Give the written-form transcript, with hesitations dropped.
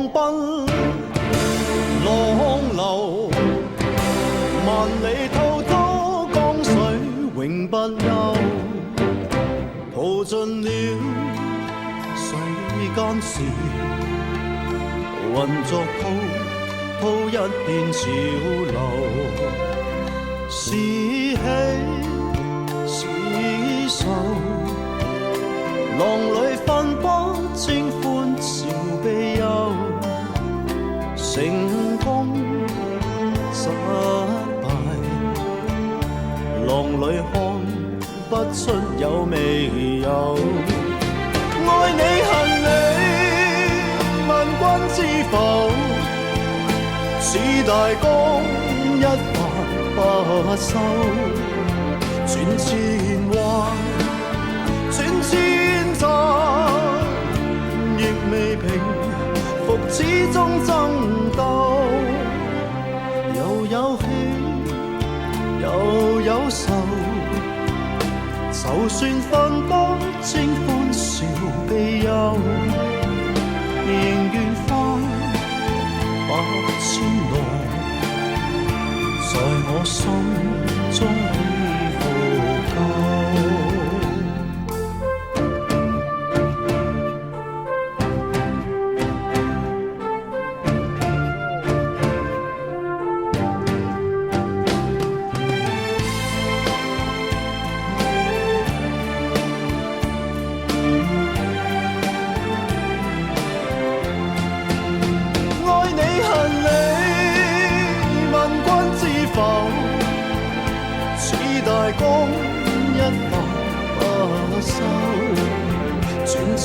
狂奔，浪流萬里滔滔江水永不休，淘盡了世間事，混作滔滔一片潮流，是喜是愁，浪裏分不清歡笑悲憂，成功失敗，浪裏看不出有未有。愛你恨你，問君知否？似大江一發不收，轉千彎，轉千匝，亦未平復，始終爭鬥。又有喜，又有愁，就算分不清歡笑悲憂，仍願翻百千浪，在我心中起伏夠。大江一發不收。